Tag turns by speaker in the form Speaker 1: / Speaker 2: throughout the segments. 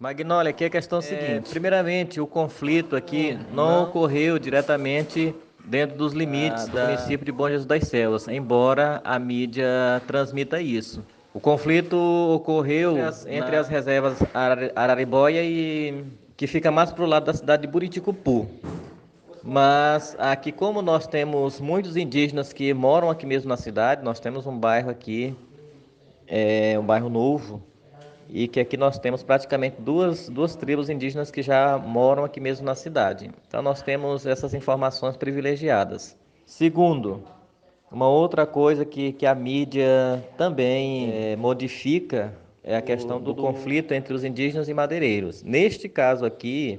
Speaker 1: Magnólia, aqui a questão é a seguinte. Primeiramente, o conflito aqui não ocorreu diretamente dentro dos limites do município de Bom Jesus das Selvas, embora a mídia transmita isso. O conflito ocorreu entre as reservas Araribóia e que fica mais para o lado da cidade de Buriticupu. Mas aqui, como nós temos muitos indígenas que moram aqui mesmo na cidade, nós temos um bairro aqui, um bairro novo, e que aqui nós temos praticamente duas tribos indígenas que já moram aqui mesmo na cidade. Então nós temos essas informações privilegiadas. Segundo, uma outra coisa que a mídia também modifica é a questão do conflito entre os indígenas e madeireiros. Neste caso aqui,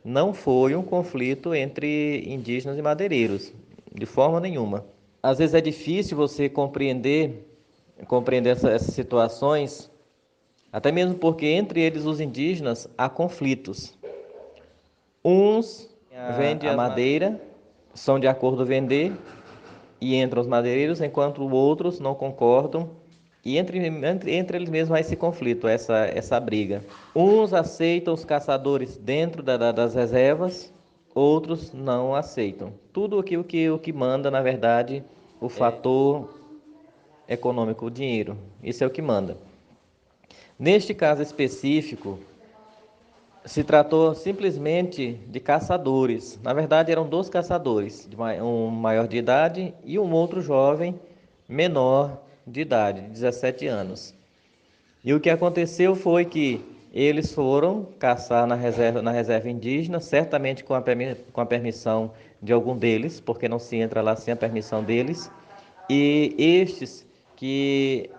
Speaker 1: não foi um conflito entre indígenas e madeireiros, de forma nenhuma. Às vezes é difícil você compreender essas situações, até mesmo porque entre eles, os indígenas, há conflitos. Uns vendem a madeira, são de acordo vender, e entram os madeireiros, enquanto outros não concordam. E entre eles mesmos há esse conflito, essa briga. Uns aceitam os caçadores dentro das reservas, outros não aceitam. Tudo o que manda, na verdade, o fator econômico, o dinheiro. Isso é o que manda. Neste caso específico, se tratou simplesmente de caçadores. Na verdade, eram dois caçadores, um maior de idade e um outro jovem menor de idade, de 17 anos. E o que aconteceu foi que eles foram caçar na reserva indígena, certamente com a permissão de algum deles, porque não se entra lá sem a permissão deles. E estes que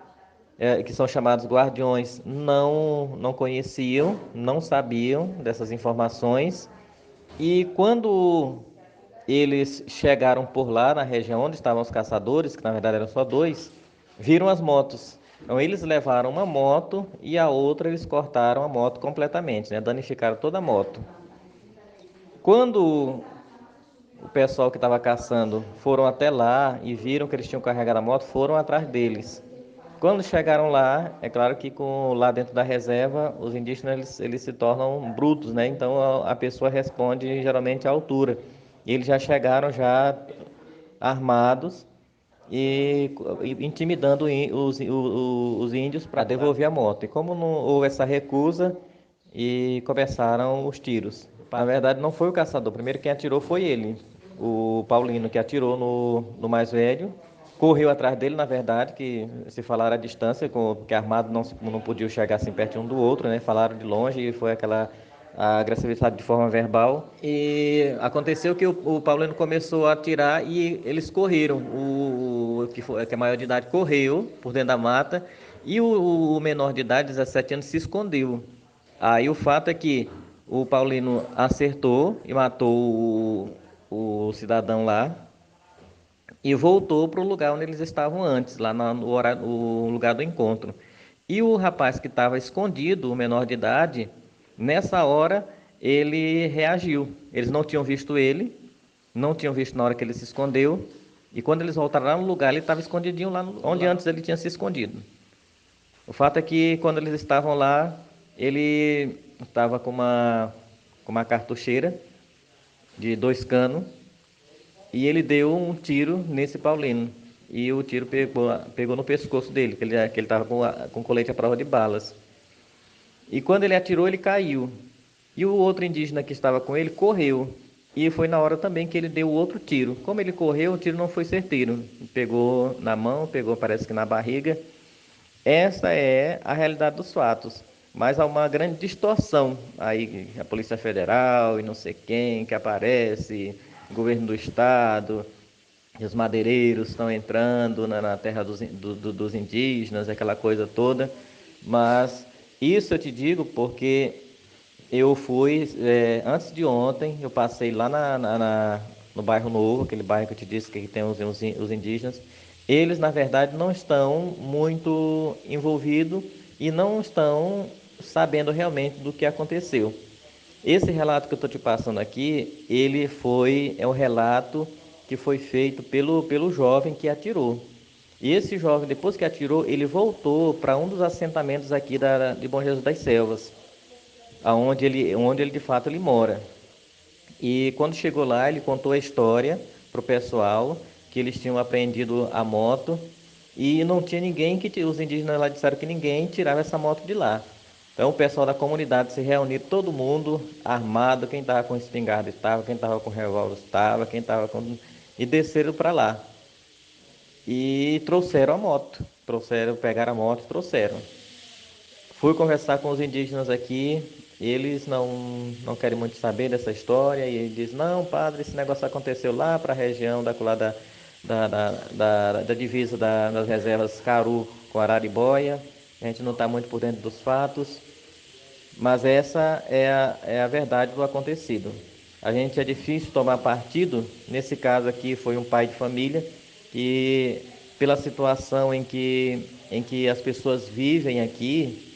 Speaker 1: são chamados guardiões, não conheciam, não sabiam dessas informações. E quando eles chegaram por lá, na região onde estavam os caçadores, que na verdade eram só dois, viram as motos. Então eles levaram uma moto e a outra eles cortaram a moto completamente, né? Danificaram toda a moto. Quando o pessoal que estava caçando foram até lá e viram que eles tinham carregado a moto, foram atrás deles. Quando chegaram lá, é claro que lá dentro da reserva, os indígenas eles se tornam brutos, né? Então a pessoa responde geralmente à altura. E eles já chegaram já armados e intimidando os índios para devolver a moto. E como não houve essa recusa, e começaram os tiros. Na verdade, não foi o caçador. Primeiro quem atirou foi ele, o Paulino, que atirou no mais velho. Correu atrás dele, na verdade, que se falaram à distância, porque armado não podia chegar assim perto um do outro, né? Falaram de longe e foi aquela a agressividade de forma verbal. E aconteceu que o Paulino começou a atirar e eles correram. Que é maior de idade correu por dentro da mata e o menor de idade, 17 anos, se escondeu. Aí o fato é que o Paulino acertou e matou o cidadão lá e voltou para o lugar onde eles estavam antes, lá no lugar do encontro. E o rapaz que estava escondido, o menor de idade, nessa hora ele reagiu. Eles não tinham visto ele, não tinham visto na hora que ele se escondeu. E quando eles voltaram lá no lugar, ele estava escondidinho lá onde antes ele tinha se escondido. O fato é que quando eles estavam lá, ele estava com uma cartucheira de 2 canos e ele deu um tiro nesse Paulino. E o tiro pegou no pescoço dele, que ele estava com colete à prova de balas. E quando ele atirou, ele caiu. E o outro indígena que estava com ele correu. E foi na hora também que ele deu o outro tiro. Como ele correu, o tiro não foi certeiro. Pegou na mão, pegou parece que na barriga. Essa é a realidade dos fatos. Mas há uma grande distorção. Aí a Polícia Federal e não sei quem que aparece, o governo do estado, e os madeireiros estão entrando na terra dos indígenas, aquela coisa toda. Mas isso eu te digo porque eu fui, antes de ontem, eu passei lá no bairro Novo, aquele bairro que eu te disse que tem os indígenas. Eles, na verdade, não estão muito envolvidos e não estão sabendo realmente do que aconteceu. Esse relato que eu estou te passando aqui, é um relato que foi feito pelo jovem que atirou. E esse jovem, depois que atirou, ele voltou para um dos assentamentos aqui de Bom Jesus das Selvas. onde ele de fato ele mora. E quando chegou lá, ele contou a história para o pessoal, que eles tinham apreendido a moto e não tinha ninguém os indígenas lá disseram que ninguém tirava essa moto de lá. Então o pessoal da comunidade se reuniu, todo mundo armado, quem estava com espingarda estava, quem estava com revólver estava, quem estava com... E desceram para lá. E trouxeram a moto. Pegaram a moto e trouxeram. Fui conversar com os indígenas aqui, eles não querem muito saber dessa história, e eles dizem, não, padre, esse negócio aconteceu lá para a região da divisa das reservas Caru com Araribóia, a gente não está muito por dentro dos fatos, mas essa é a verdade do acontecido. A gente é difícil tomar partido, nesse caso aqui foi um pai de família, que pela situação em que as pessoas vivem aqui,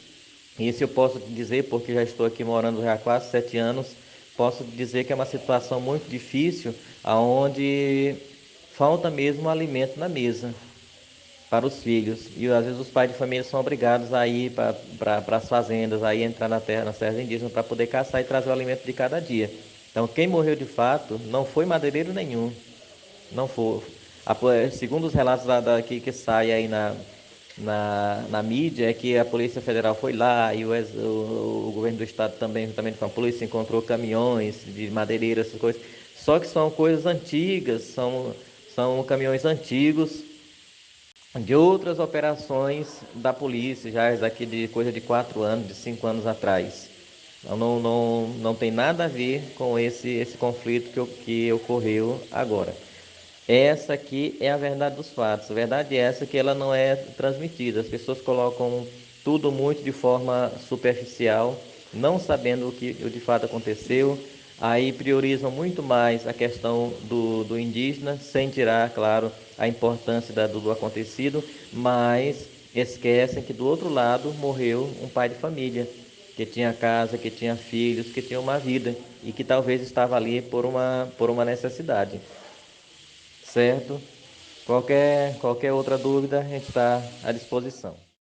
Speaker 1: isso eu posso dizer porque já estou aqui morando já há quase 7 anos. Posso dizer que é uma situação muito difícil, aonde falta mesmo alimento na mesa para os filhos. E às vezes os pais de família são obrigados a ir para as fazendas, a ir entrar nas terras indígenas para poder caçar e trazer o alimento de cada dia. Então quem morreu de fato não foi madeireiro nenhum, não foi. Segundo os relatos que sai aí na mídia, é que a Polícia Federal foi lá e o governo do estado também, juntamente com a polícia, encontrou caminhões de madeireira, essas coisas. Só que são coisas antigas, são caminhões antigos de outras operações da polícia, já aqui de coisa de 4 anos, de 5 anos atrás. Então, não tem nada a ver com esse conflito que ocorreu agora. Essa aqui é a verdade dos fatos. A verdade é essa que ela não é transmitida. As pessoas colocam tudo muito de forma superficial, não sabendo o que de fato aconteceu. Aí priorizam muito mais a questão do indígena, sem tirar, claro, a importância do acontecido, mas esquecem que do outro lado morreu um pai de família, que tinha casa, que tinha filhos, que tinha uma vida e que talvez estava ali por uma necessidade. Certo? Qualquer outra dúvida, a gente está à disposição.